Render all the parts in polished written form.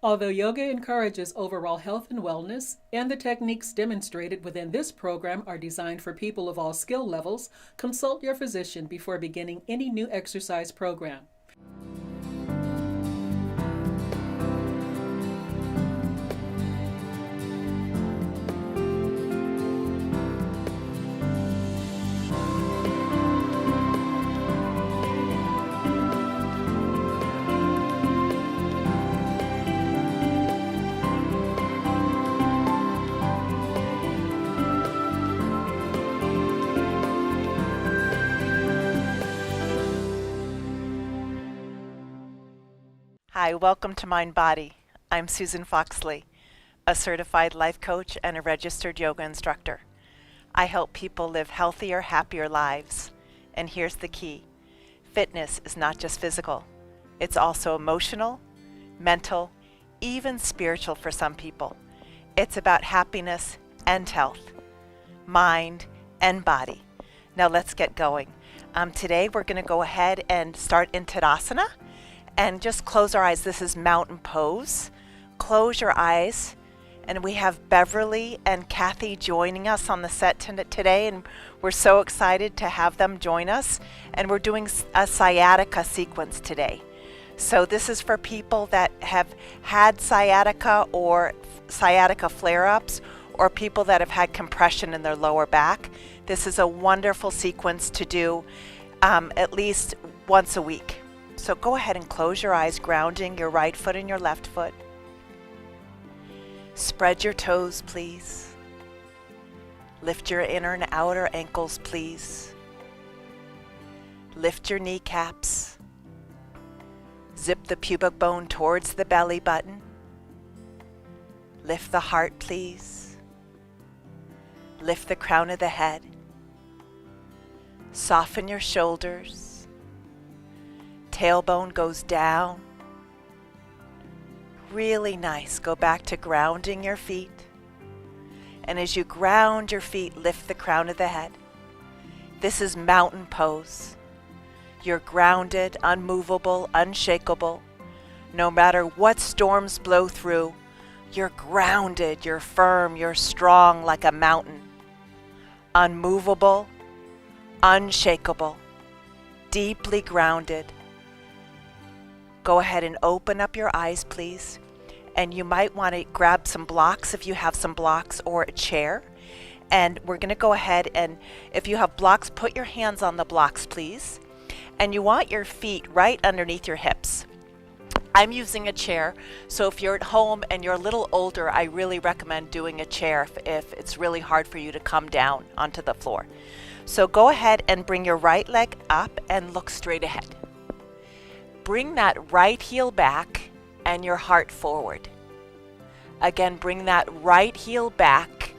Although yoga encourages overall health and wellness, and the techniques demonstrated within this program are designed for people of all skill levels, consult your physician before beginning any new exercise program. Hi, welcome to Mind Body. I'm Susan Foxley, a certified life coach and a registered yoga instructor. I help people live healthier, happier lives. And here's the key. Fitness is not just physical. It's also emotional, mental, even spiritual for some people. It's about happiness and health, mind and body. Now let's get going. Today we're going to go ahead and start in Tadasana. And just close our eyes. This is mountain pose. Close your eyes. And we have Beverly and Kathy joining us on the set today. And we're so excited to have them join us. And we're doing a sciatica sequence today. So this is for people that have had sciatica or sciatica flare-ups, or people that have had compression in their lower back. This is a wonderful sequence to do at least once a week. So go ahead and close your eyes, grounding your right foot and your left foot. Spread your toes, please. Lift your inner and outer ankles, please. Lift your kneecaps. Zip the pubic bone towards the belly button. Lift the heart, please. Lift the crown of the head. Soften your shoulders. Tailbone goes down. Really nice. Go back to grounding your feet. And as you ground your feet, lift the crown of the head. This is mountain pose. You're grounded, unmovable, unshakable. No matter what storms blow through, you're grounded, you're firm, you're strong like a mountain. Unmovable, unshakable, deeply grounded. Go ahead and open up your eyes, please. And you might want to grab some blocks if you have some blocks, or a chair. And we're going to go ahead and, if you have blocks, put your hands on the blocks, please. And you want your feet right underneath your hips. I'm using a chair, so if you're at home and you're a little older, I really recommend doing a chair if it's really hard for you to come down onto the floor. So go ahead and bring your right leg up and look straight ahead. Bring that right heel back and your heart forward. Again, bring that right heel back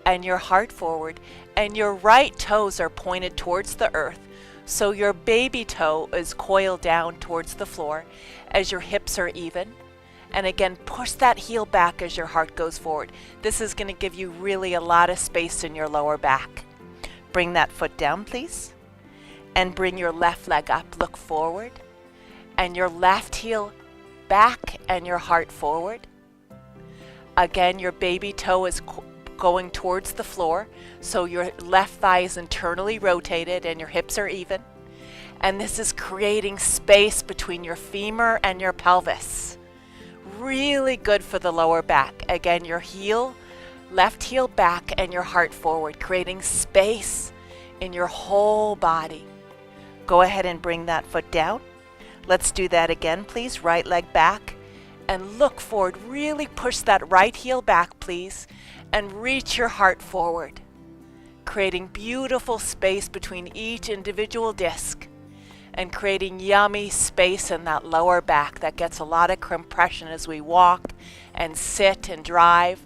and your heart forward. And your right toes are pointed towards the earth. So your baby toe is coiled down towards the floor as your hips are even. And again, push that heel back as your heart goes forward. This is going to give you really a lot of space in your lower back. Bring that foot down, please. And bring your left leg up. Look forward. And your left heel back and your heart forward. Again, your baby toe is going towards the floor, so your left thigh is internally rotated and your hips are even. And this is creating space between your femur and your pelvis. Really good for the lower back. Again, your heel, left heel back and your heart forward, creating space in your whole body. Go ahead and bring that foot down. Let's do that again, please. Right leg back and look forward. Really push that right heel back, please, and reach your heart forward, creating beautiful space between each individual disc and creating yummy space in that lower back that gets a lot of compression as we walk and sit and drive.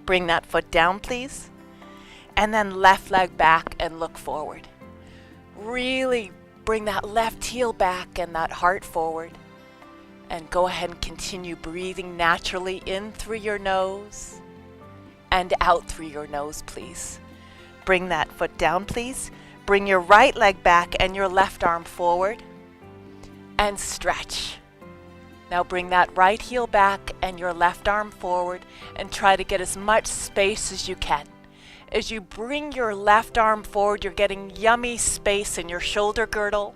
Bring that foot down, please, and then left leg back and look forward. Really bring that left heel back and that heart forward. And go ahead and continue breathing naturally in through your nose and out through your nose, please. Bring that foot down, please. Bring your right leg back and your left arm forward. And stretch. Now bring that right heel back and your left arm forward and try to get as much space as you can. As you bring your left arm forward, you're getting yummy space in your shoulder girdle.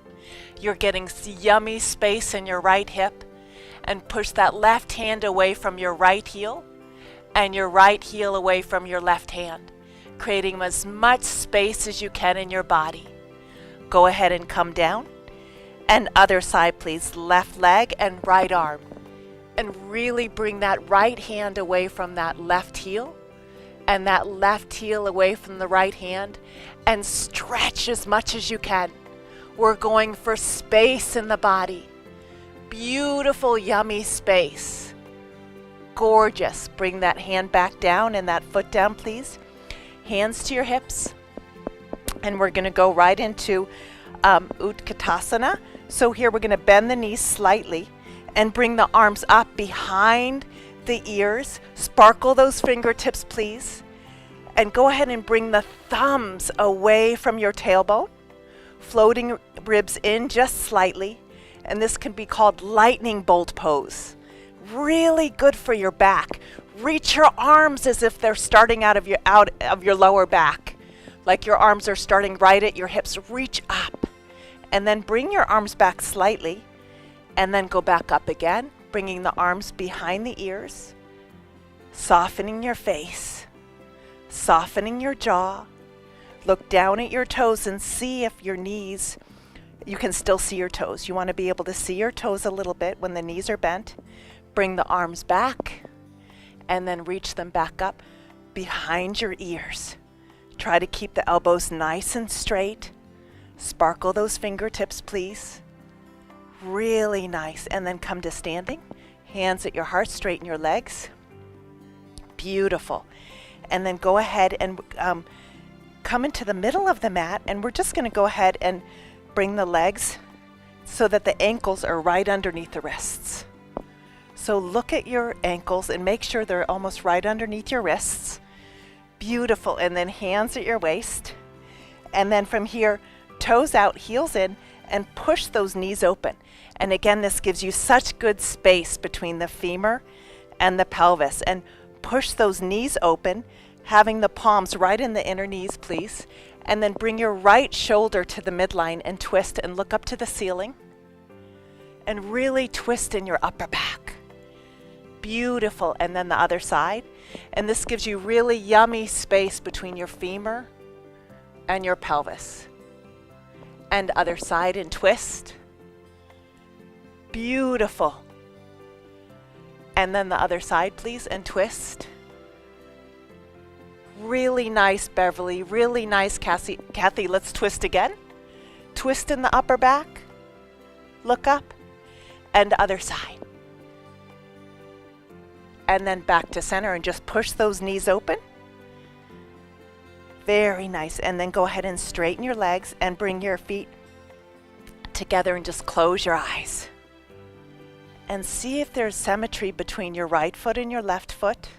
You're getting yummy space in your right hip. And push that left hand away from your right heel and your right heel away from your left hand, creating as much space as you can in your body. Go ahead and come down. And other side, please. Left leg and right arm. And really bring that right hand away from that left heel and that left heel away from the right hand, and stretch as much as you can. We're going for space in the body. Beautiful, yummy space. Gorgeous. Bring that hand back down and that foot down, please. Hands to your hips. And we're going to go right into Utkatasana. So here we're going to bend the knees slightly and bring the arms up behind the ears. Sparkle those fingertips, please. And go ahead and bring the thumbs away from your tailbone, floating ribs in just slightly. And this can be called lightning bolt pose. Really good for your back. Reach your arms as if they're starting out of your lower back. Like your arms are starting right at your hips. Reach up. And then bring your arms back slightly. And then go back up again, bringing the arms behind the ears. Softening your face. Softening your jaw. Look down at your toes and see if your knees, you can still see your toes. You want to be able to see your toes a little bit when the knees are bent. Bring the arms back and then reach them back up behind your ears. Try to keep the elbows nice and straight. Sparkle those fingertips, please. Really nice. And then come to standing. Hands at your heart, straighten your legs. Beautiful. And then go ahead and come into the middle of the mat, and we're just going to go ahead and bring the legs so that the ankles are right underneath the wrists. So look at your ankles and make sure they're almost right underneath your wrists. Beautiful. And then hands at your waist. And then from here, toes out, heels in, and push those knees open. And again, this gives you such good space between the femur and the pelvis. And push those knees open, having the palms right in the inner knees, please. And then bring your right shoulder to the midline and twist and look up to the ceiling. And really twist in your upper back. Beautiful. And then the other side. And this gives you really yummy space between your femur and your pelvis. And other side and twist. Beautiful. And then the other side, please, and twist. Really nice, Beverly. Really nice, Kathy. Kathy, let's twist again. Twist in the upper back. Look up. And other side. And then back to center and just push those knees open. Very nice. And then go ahead and straighten your legs and bring your feet together and just close your eyes. And see if there's symmetry between your right foot and your left foot.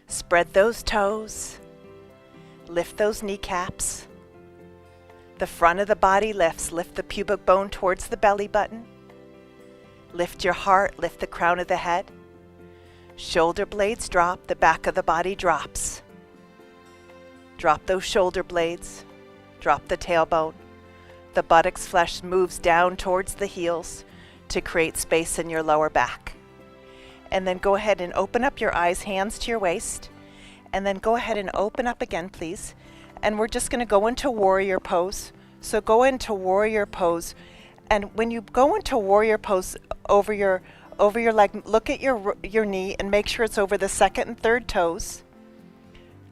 Spread those toes. Lift those kneecaps. The front of the body lifts. Lift the pubic bone towards the belly button. Lift your heart. Lift the crown of the head. Shoulder blades drop. The back of the body drops. Drop those shoulder blades. Drop the tailbone. The buttocks flesh moves down towards the heels to create space in your lower back. And then go ahead and open up your eyes, hands to your waist. And then go ahead and open up again, please. And we're just going to go into warrior pose. So go into warrior pose. And when you go into warrior pose over your leg, look at your knee and make sure it's over the second and third toes.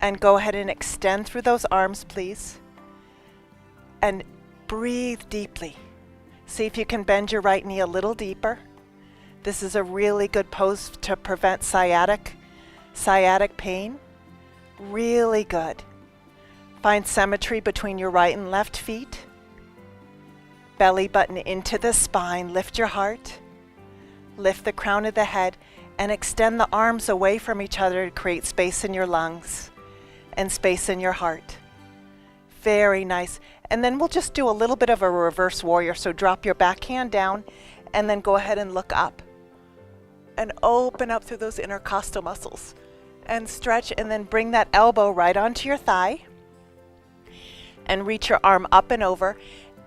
And go ahead and extend through those arms, please. And breathe deeply. See if you can bend your right knee a little deeper. This is a really good pose to prevent sciatic pain. Really good. Find symmetry between your right and left feet. Belly button into the spine. Lift your heart. Lift the crown of the head and extend the arms away from each other to create space in your lungs and space in your heart. Very nice. And then we'll just do a little bit of a reverse warrior. So drop your back hand down and then go ahead and look up. and open up through those intercostal muscles and stretch, and then bring that elbow right onto your thigh and reach your arm up and over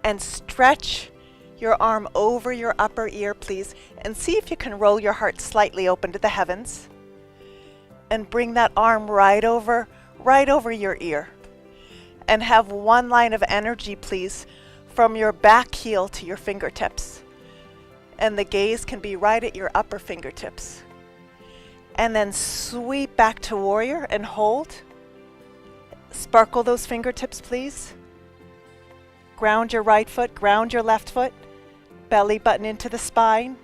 and stretch your arm over your upper ear, please, and see if you can roll your heart slightly open to the heavens and bring that arm right over your ear, and have one line of energy, please, from your back heel to your fingertips, and the gaze can be right at your upper fingertips. And then sweep back to warrior and hold. Sparkle those fingertips, please. Ground your right foot, ground your left foot, belly button into the spine.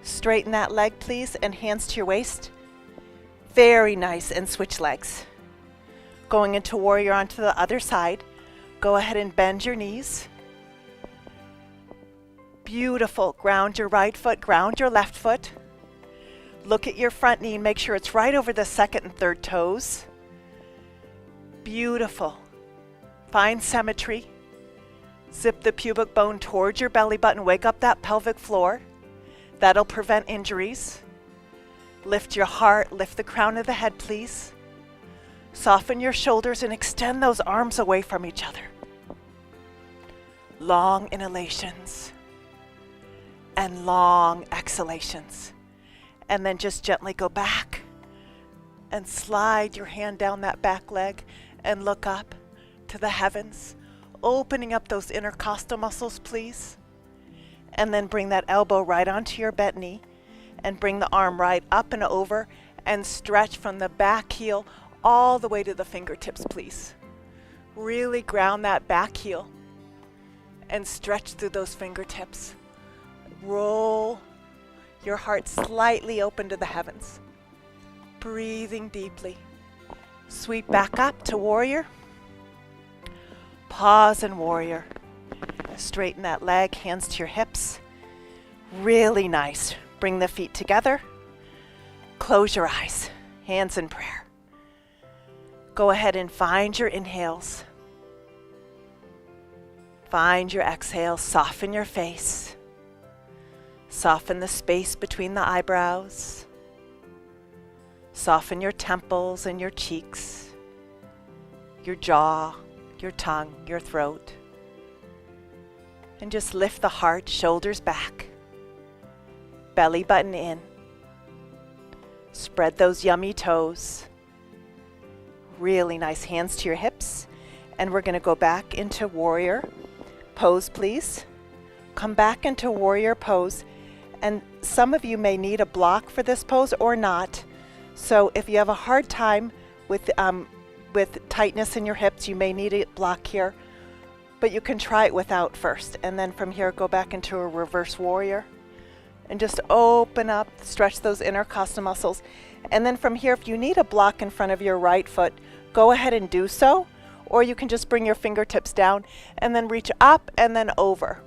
Straighten that leg, please, and hands to your waist. Very nice, and switch legs. Going into warrior onto the other side. Go ahead and bend your knees. Beautiful. Ground your right foot, ground your left foot. Look at your front knee and make sure it's right over the second and third toes. Beautiful. Find symmetry. Zip the pubic bone towards your belly button. Wake up that pelvic floor. That'll prevent injuries. Lift your heart. Lift the crown of the head, please. Soften your shoulders and extend those arms away from each other. Long inhalations and long exhalations. And then just gently go back and slide your hand down that back leg and look up to the heavens, opening up those intercostal muscles, please. And then bring that elbow right onto your bent knee and bring the arm right up and over and stretch from the back heel all the way to the fingertips, please. Really ground that back heel and stretch through those fingertips. Roll your heart slightly open to the heavens. Breathing deeply. Sweep back up to warrior. Pause and warrior. Straighten that leg, hands to your hips. Really nice. Bring the feet together. Close your eyes. Hands in prayer. Go ahead and find your inhales. Find your exhales. Soften your face. Soften the space between the eyebrows. Soften your temples and your cheeks, your jaw, your tongue, your throat. And just lift the heart, shoulders back, belly button in. Spread those yummy toes. Really nice. Hands to your hips. And we're going to go back into warrior pose, please. Come back into warrior pose. And some of you may need a block for this pose or not. So if you have a hard time with tightness in your hips, you may need a block here. But you can try it without first. And then from here, go back into a reverse warrior. And just open up, stretch those intercostal muscles. And then from here, if you need a block in front of your right foot, go ahead and do so. Or you can just bring your fingertips down and then reach up and then over.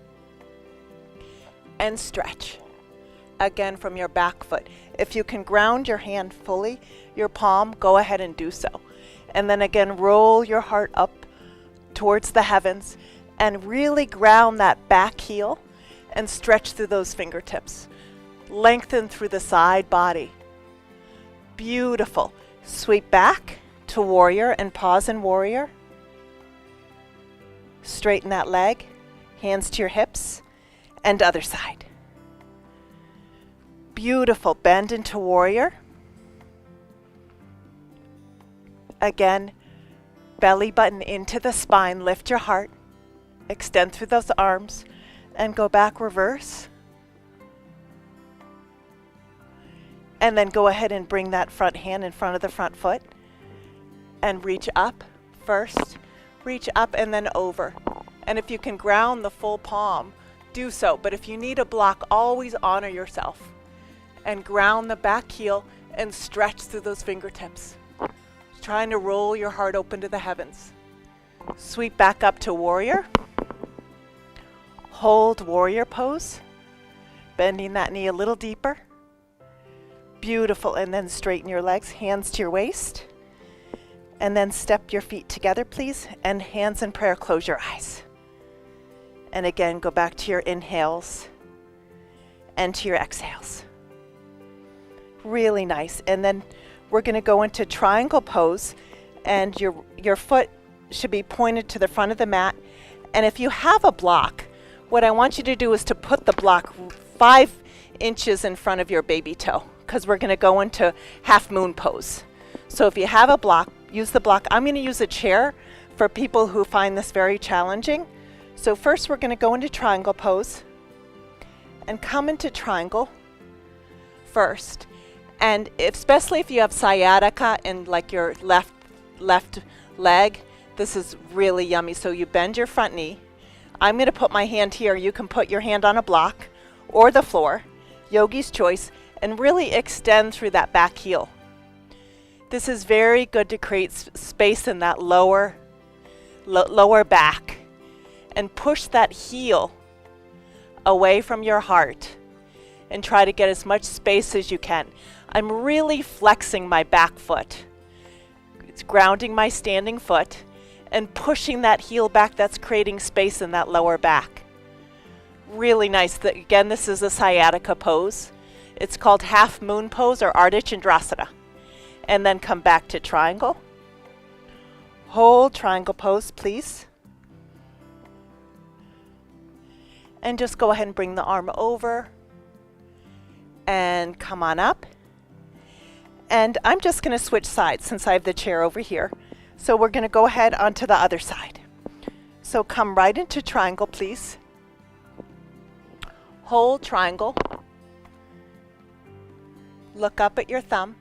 And stretch. Again from your back foot. If you can ground your hand fully, your palm, go ahead and do so. And then again, roll your heart up towards the heavens and really ground that back heel and stretch through those fingertips. Lengthen through the side body. Beautiful. Sweep back to warrior and pause in warrior. Straighten that leg, hands to your hips, and other side. Beautiful. Bend into warrior. Again, belly button into the spine. Lift your heart. Extend through those arms and go back reverse. And then go ahead and bring that front hand in front of the front foot and reach up first. Reach up and then over. And if you can ground the full palm, do so. But if you need a block, always honor yourself. And ground the back heel and stretch through those fingertips. Trying to roll your heart open to the heavens. Sweep back up to warrior. Hold warrior pose. Bending that knee a little deeper. Beautiful. And then straighten your legs, hands to your waist. And then step your feet together, please. And hands in prayer, close your eyes. And again, go back to your inhales and to your exhales. Really nice. And then we're going to go into triangle pose, and your foot should be pointed to the front of the mat. And if you have a block, what I want you to do is to put the block 5 inches in front of your baby toe, because we're going to go into half moon pose. So if you have a block, use the block. I'm going to use a chair for people who find this very challenging. So first we're going to go into triangle pose and come into triangle first. And especially if you have sciatica in like your left leg, this is really yummy. So you bend your front knee. I'm going to put my hand here. You can put your hand on a block or the floor, yogi's choice, and really extend through that back heel. This is very good to create space in that lower back, and push that heel away from your heart and try to get as much space as you can. I'm really flexing my back foot. It's grounding my standing foot and pushing that heel back. That's creating space in that lower back. Really nice. Again, this is a sciatica pose. It's called half moon pose or Ardha Chandrasana. And then come back to triangle. Hold triangle pose, please. And just go ahead and bring the arm over and come on up. And I'm just going to switch sides since I have the chair over here. So we're going to go ahead onto the other side. So come right into triangle, please. Hold triangle. Look up at your thumb.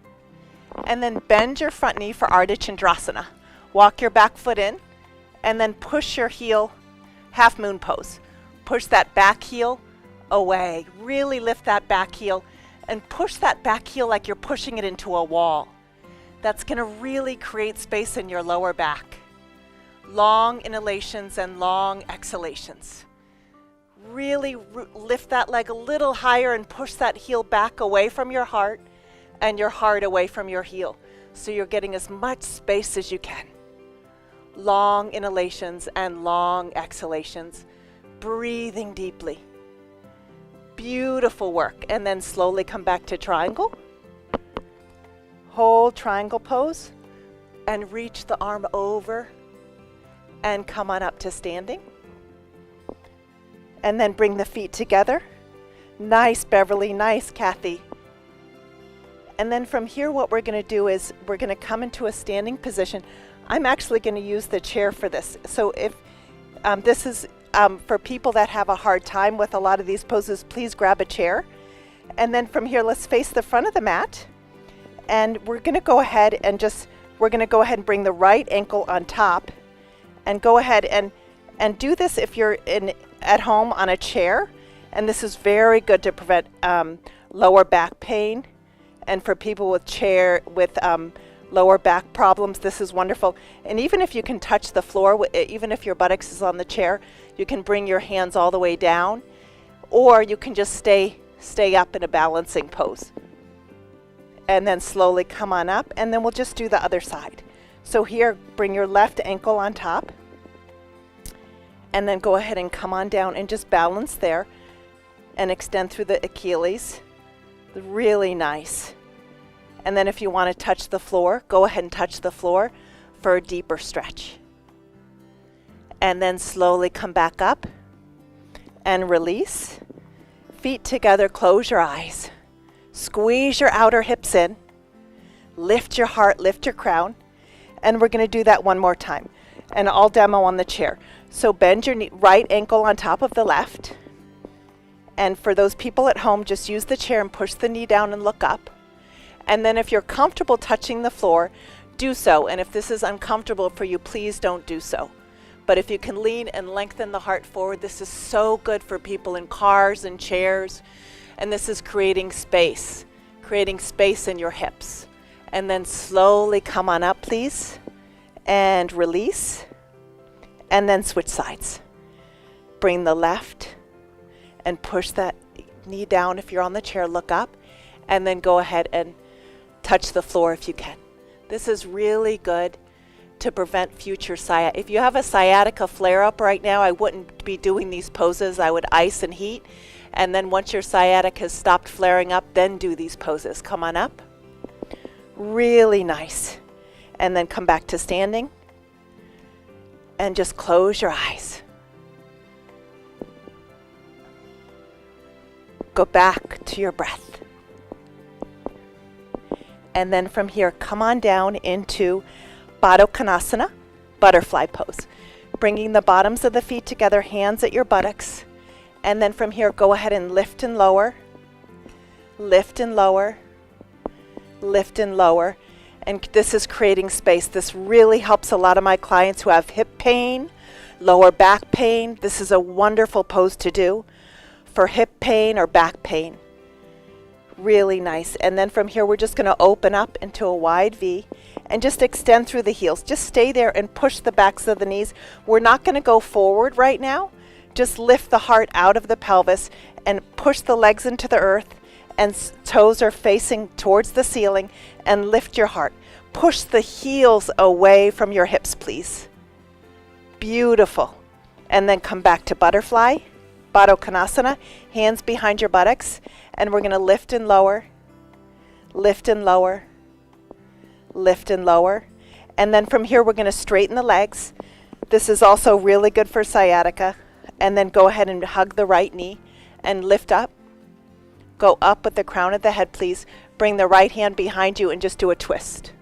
And then bend your front knee for Ardha Chandrasana. Walk your back foot in and then push your heel, half moon pose. Push that back heel away. Really lift that back heel and push that back heel like you're pushing it into a wall. That's going to really create space in your lower back. Long inhalations and long exhalations. Really lift that leg a little higher and push that heel back away from your heart and your heart away from your heel. So you're getting as much space as you can. Long inhalations and long exhalations. Breathing deeply. Beautiful work. And then slowly come back to triangle. Hold triangle pose and reach the arm over and come on up to standing. And then bring the feet together. Nice, Beverly. Nice, Kathy. And then from here, what we're going to do is we're going to come into a standing position. I'm actually going to use the chair for this. So if this is for people that have a hard time with a lot of these poses, please grab a chair. And then from here, let's face the front of the mat. And we're going to go ahead and bring the right ankle on top and go ahead and do this if you're at home on a chair. And this is very good to prevent lower back pain. And for people with lower back problems, this is wonderful. And even if you can touch the floor, even if your buttocks is on the chair, you can bring your hands all the way down, or you can just stay up in a balancing pose. And then slowly come on up, and then we'll just do the other side. So here, bring your left ankle on top, and then go ahead and come on down and just balance there and extend through the Achilles. Really nice. And then if you want to touch the floor, go ahead and touch the floor for a deeper stretch. And then slowly come back up and release. Feet together, close your eyes. Squeeze your outer hips in. Lift your heart, lift your crown. And we're going to do that one more time. And I'll demo on the chair. So bend your right ankle on top of the left. And for those people at home, just use the chair and push the knee down and look up. And then if you're comfortable touching the floor, do so. And if this is uncomfortable for you, please don't do so. But if you can lean and lengthen the heart forward, this is so good for people in cars and chairs. And this is creating space in your hips. And then slowly come on up, please. And release. And then switch sides. Bring the left and push that knee down. If you're on the chair, look up. And then go ahead and touch the floor if you can. This is really good to prevent future sciatica. If you have a sciatica flare-up right now, I wouldn't be doing these poses. I would ice and heat. And then once your sciatica has stopped flaring up, then do these poses. Come on up. Really nice. And then come back to standing. And just close your eyes. Go back to your breath. And then from here, come on down into Baddha Konasana, butterfly pose. Bringing the bottoms of the feet together, hands at your buttocks. And then from here, go ahead and lift and lower. Lift and lower. Lift and lower. And this is creating space. This really helps a lot of my clients who have hip pain, lower back pain. This is a wonderful pose to do for hip pain or back pain. Really nice. And then from here, we're just going to open up into a wide V and just extend through the heels. Just stay there and push the backs of the knees. We're not going to go forward right now. Just lift the heart out of the pelvis and push the legs into the earth, and toes are facing towards the ceiling, and lift your heart. Push the heels away from your hips, please. Beautiful. And then come back to butterfly, Baddha Konasana, hands behind your buttocks, and we're going to lift and lower, lift and lower, lift and lower. And then from here, we're going to straighten the legs. This is also really good for sciatica. And then go ahead and hug the right knee and lift up. Go up with the crown of the head, please. Bring the right hand behind you and just do a twist.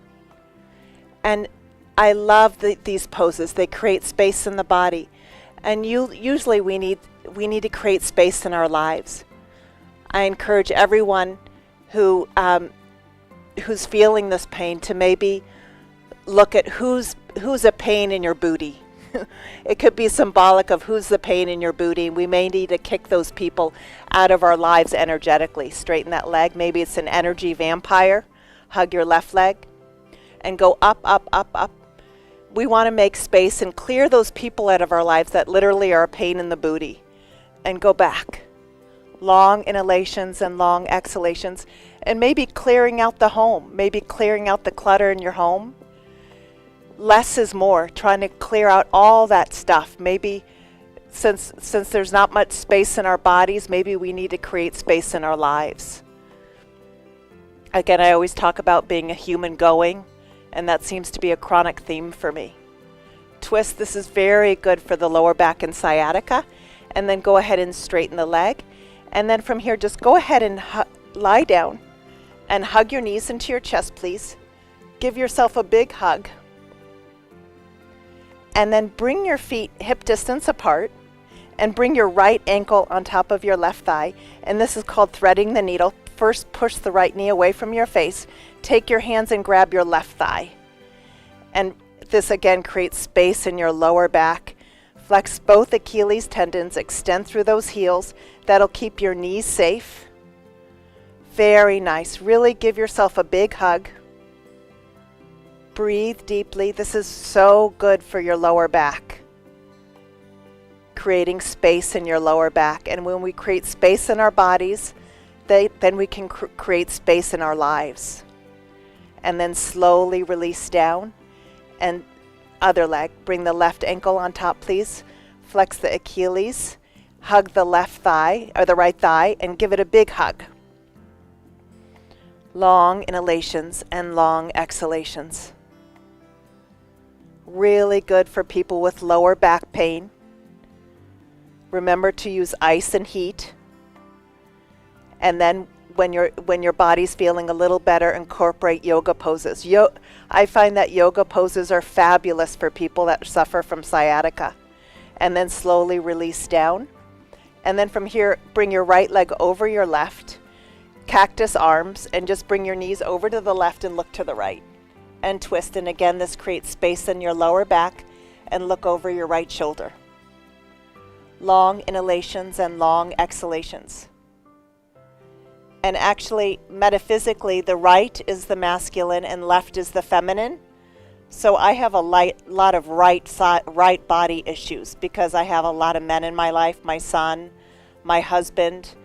And I love these poses. They create space in the body. And usually we need to create space in our lives. I encourage everyone who's feeling this pain to maybe look at who's a pain in your booty. It could be symbolic of who's the pain in your booty. We may need to kick those people out of our lives energetically. Straighten that leg. Maybe it's an energy vampire. Hug your left leg and go up, up, up, up. We want to make space and clear those people out of our lives that literally are a pain in the booty, and go back. Long inhalations and long exhalations, and maybe clearing out the home, maybe clearing out the clutter in your home. Less is more, trying to clear out all that stuff. Maybe since there's not much space in our bodies, maybe we need to create space in our lives. Again, I always talk about being a human going, and that seems to be a chronic theme for me. Twist. This is very good for the lower back and sciatica. And then go ahead and straighten the leg. And then from here, just go ahead and lie down and hug your knees into your chest, please. Give yourself a big hug. And then bring your feet hip distance apart and bring your right ankle on top of your left thigh. And this is called threading the needle. First, push the right knee away from your face. Take your hands and grab your left thigh. And this again creates space in your lower back. Flex both Achilles tendons, extend through those heels. That'll keep your knees safe. Very nice. Really give yourself a big hug. Breathe deeply. This is so good for your lower back. Creating space in your lower back. And when we create space in our bodies, then we can create space in our lives. And then slowly release down. And other leg. Bring the left ankle on top, please. Flex the Achilles. Hug the left thigh, or the right thigh, and give it a big hug. Long inhalations and long exhalations. Really good for people with lower back pain. Remember to use ice and heat. And then when your body's feeling a little better, incorporate yoga poses. I find that yoga poses are fabulous for people that suffer from sciatica. And then slowly release down. And then from here, bring your right leg over your left. Cactus arms, and just bring your knees over to the left and look to the right. And twist. And again, this creates space in your lower back, and look over your right shoulder. Long inhalations and long exhalations. And actually, metaphysically, the right is the masculine and left is the feminine. So I have a lot of right body issues because I have a lot of men in my life, my son, my husband.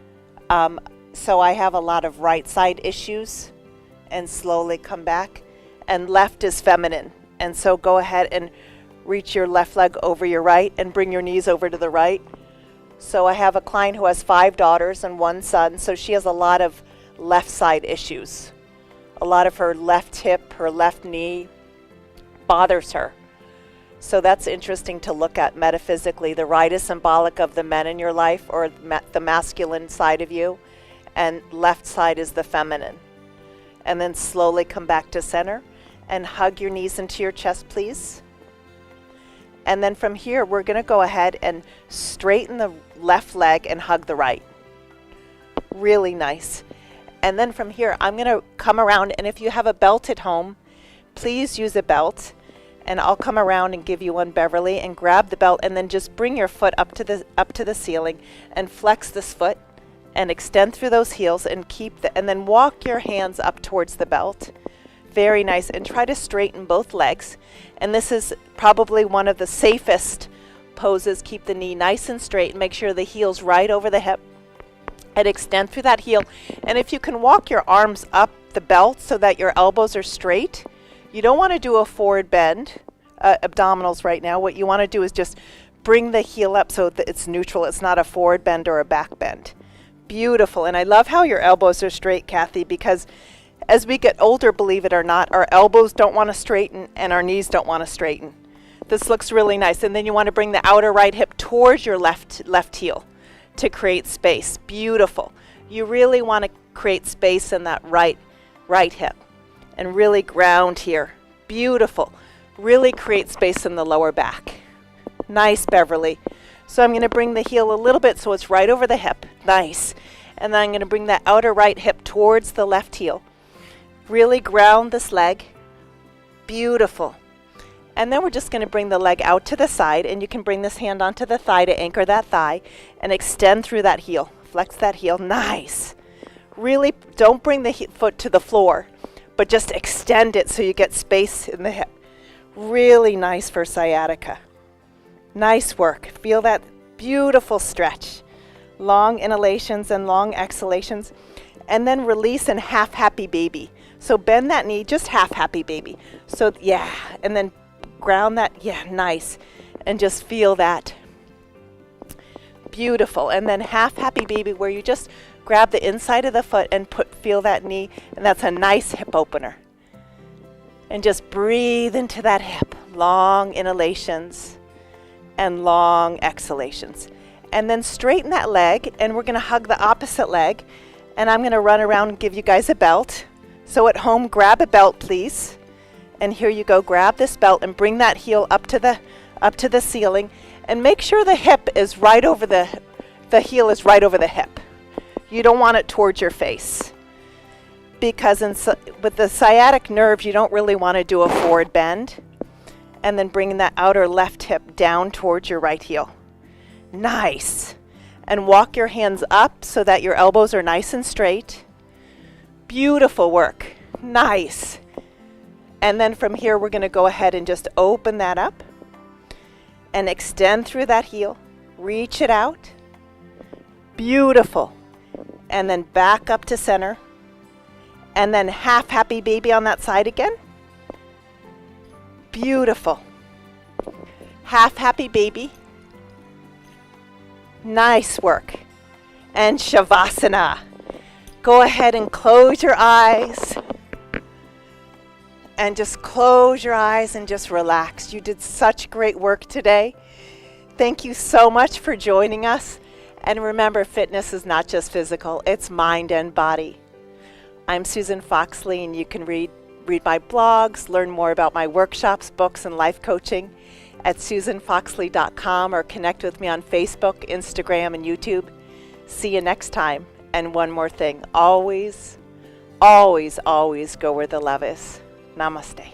So I have a lot of right side issues, and slowly come back. And left is feminine. And so go ahead and reach your left leg over your right and bring your knees over to the right. So I have a client who has 5 daughters and 1 son, so she has a lot of left side issues. A lot of her left hip, her left knee bothers her. So that's interesting to look at metaphysically. The right is symbolic of the men in your life, or the masculine side of you, and left side is the feminine. And then slowly come back to center and hug your knees into your chest, please. And then from here, we're going to go ahead and straighten the left leg and hug the right. Really nice. And then from here, I'm going to come around, and if you have a belt at home, please use a belt. And I'll come around and give you one, Beverly, and grab the belt, and then just bring your foot up to the ceiling and flex this foot and extend through those heels and and then walk your hands up towards the belt. Very nice. And try to straighten both legs. And this is probably one of the safest poses. Keep the knee nice and straight. Make sure the heel's right over the hip. And extend through that heel. And if you can walk your arms up the belt so that your elbows are straight, you don't want to do a forward bend, abdominals right now. What you want to do is just bring the heel up so that it's neutral. It's not a forward bend or a back bend. Beautiful. And I love how your elbows are straight, Kathy, because as we get older, believe it or not, our elbows don't want to straighten and our knees don't want to straighten. This looks really nice. And then you want to bring the outer right hip towards your left heel to create space. Beautiful. You really want to create space in that right hip and really ground here. Beautiful. Really create space in the lower back. Nice, Beverly. So I'm going to bring the heel a little bit so it's right over the hip. Nice. And then I'm going to bring that outer right hip towards the left heel. Really ground this leg. Beautiful. And then we're just going to bring the leg out to the side, and you can bring this hand onto the thigh to anchor that thigh and extend through that heel. Flex that heel. Nice. Really don't bring the foot to the floor, but just extend it so you get space in the hip. Really nice for sciatica. Nice work. Feel that beautiful stretch. Long inhalations and long exhalations. And then release and half happy baby. So bend that knee, just half happy baby. So yeah, and then ground that, yeah, nice. And just feel that. Beautiful. And then half happy baby, where you just grab the inside of the foot and feel that knee, and that's a nice hip opener. And just breathe into that hip. Long inhalations and long exhalations. And then straighten that leg, and we're going to hug the opposite leg. And I'm going to run around and give you guys a belt. So at home, grab a belt, please. And here you go. Grab this belt and bring that heel up to the ceiling, and make sure the hip is right over the heel is right over the hip. You don't want it towards your face, because with the sciatic nerve, you don't really want to do a forward bend. And then bringing that outer left hip down towards your right heel. Nice. And walk your hands up so that your elbows are nice and straight. Beautiful work. Nice. And then from here, we're going to go ahead and just open that up and extend through that heel. Reach it out. Beautiful. And then back up to center. And then half happy baby on that side again. Beautiful. Half happy baby. Nice work. And Shavasana. Go ahead and close your eyes. And just close your eyes and just relax. You did such great work today. Thank you so much for joining us. And remember, fitness is not just physical, it's mind and body. I'm Susan Foxley, and you can read my blogs, learn more about my workshops, books, and life coaching at susanfoxley.com, or connect with me on Facebook, Instagram, and YouTube. See you next time. And one more thing, always, always, always go where the love is. Namaste.